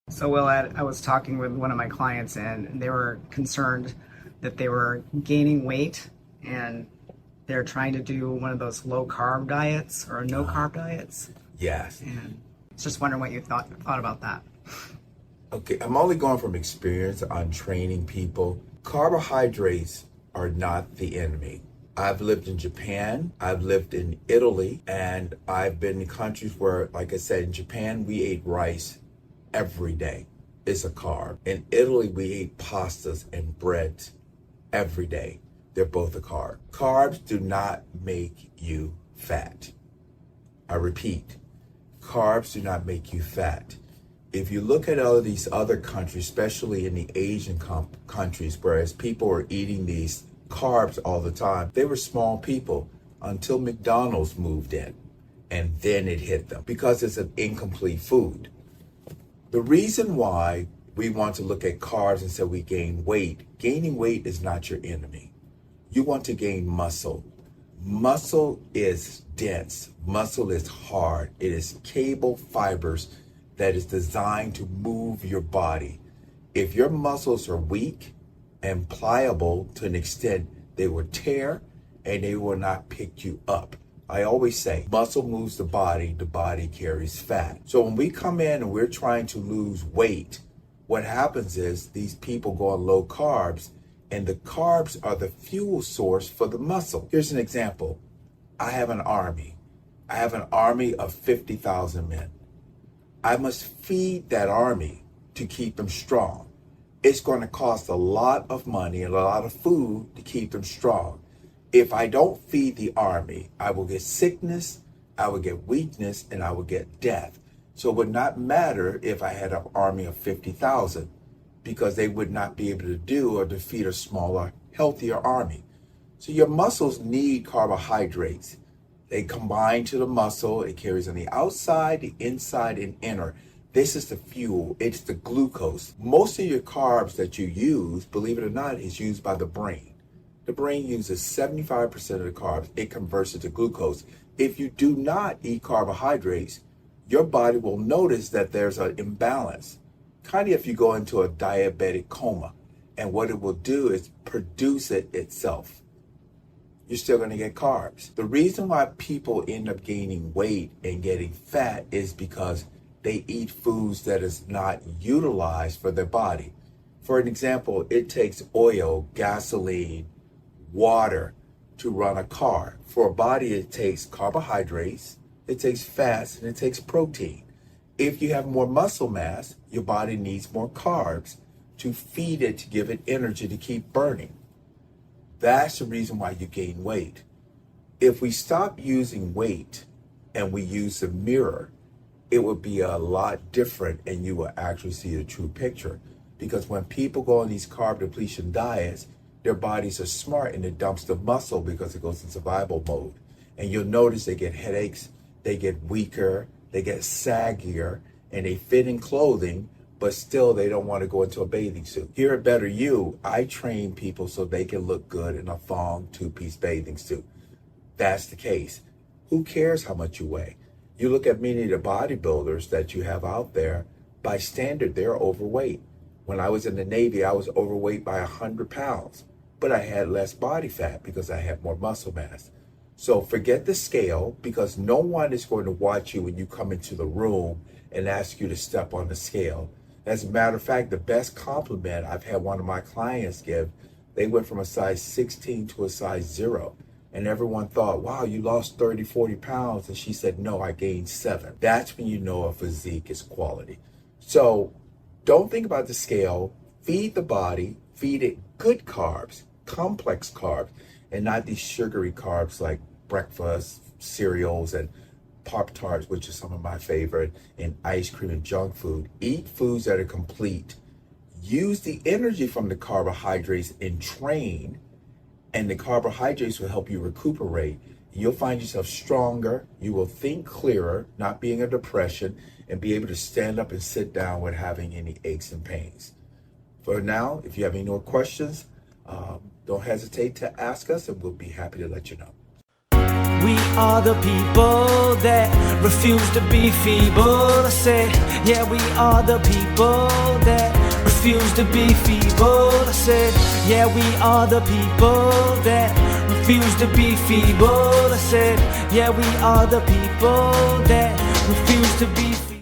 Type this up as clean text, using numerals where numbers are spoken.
So, Will, I was talking with one of my clients, and they were concerned that they were gaining weight, and they're trying to do one of those low carb diets or no carb diets. Yes. And just wondering what you thought about that. Okay, I'm only going from experience on training people. Carbohydrates are not the enemy. I've lived in Japan, I've lived in Italy, and I've been in countries where, like I said, in Japan, we ate rice every day. It's a carb. In Italy, we ate pastas and breads every day. They're both a carb. Carbs do not make you fat. I repeat, carbs do not make you fat. If you look at all of these other countries, especially in the Asian countries, whereas people were eating these carbs all the time, they were small people until McDonald's moved in, and then it hit them because it's an incomplete food. The reason why we want to look at carbs and say we gain weight, gaining weight is not your enemy. You want to gain muscle. Muscle is dense. Muscle is hard. It is cable fibers that is designed to move your body. If your muscles are weak and pliable to an extent, they will tear and they will not pick you up. I always say, muscle moves the body carries fat. So when we come in and we're trying to lose weight, what happens is these people go on low carbs, and the carbs are the fuel source for the muscle. Here's an example. I have an army. I have an army of 50,000 men. I must feed that army to keep them strong. It's going to cost a lot of money and a lot of food to keep them strong. If I don't feed the army, I will get sickness, I will get weakness, and I will get death. So it would not matter if I had an army of 50,000 because they would not be able to do or defeat a smaller, healthier army. So your muscles need carbohydrates. They combine to the muscle. It carries on the outside, the inside, and inner. This is the fuel. It's the glucose. Most of your carbs that you use, believe it or not, is used by the brain. The brain uses 75% of the carbs. It converts it to glucose. If you do not eat carbohydrates, your body will notice that there's an imbalance. Kind of if you go into a diabetic coma, and what it will do is produce it itself. You're still going to get carbs. The reason why people end up gaining weight and getting fat is because they eat foods that is not utilized for their body. For an example, it takes oil, gasoline, water to run a car. For a body, it takes carbohydrates, it takes fats, and it takes protein. If you have more muscle mass, your body needs more carbs to feed it, to give it energy to keep burning. That's the reason why you gain weight. If we stop using weight and we use the mirror, it would be a lot different and you will actually see the true picture. Because when people go on these carb depletion diets, their bodies are smart and it dumps the muscle because it goes in survival mode. And you'll notice they get headaches, they get weaker, they get saggier, and they fit in clothing, but still they don't want to go into a bathing suit. Here at Better You, I train people so they can look good in a thong two-piece bathing suit. That's the case. Who cares how much you weigh? You look at many of the bodybuilders that you have out there, by standard, they're overweight. When I was in the Navy, I was overweight by 100 pounds, but I had less body fat because I had more muscle mass. So forget the scale, because no one is going to watch you when you come into the room and ask you to step on the scale. As a matter of fact, the best compliment I've had one of my clients give, they went from a size 16 to a size 0. And everyone thought, wow, you lost 30, 40 pounds. And she said, no, I gained 7. That's when you know a physique is quality. So don't think about the scale. Feed the body, feed it good carbs, complex carbs, and not these sugary carbs like breakfast, cereals, and Pop-Tarts, which is some of my favorite, and ice cream and junk food. Eat foods that are complete. Use the energy from the carbohydrates and train, and the carbohydrates will help you recuperate. You'll find yourself stronger. You will think clearer, not being a depression, and be able to stand up and sit down without having any aches and pains. For now, if you have any more questions, don't hesitate to ask us, and we'll be happy to let you know. We are the people that refuse to be feeble. I said, yeah, we are the people that refuse to be feeble. I said, yeah, we are the people that refuse to be feeble. I said, yeah, we are the people that refuse to be feeble.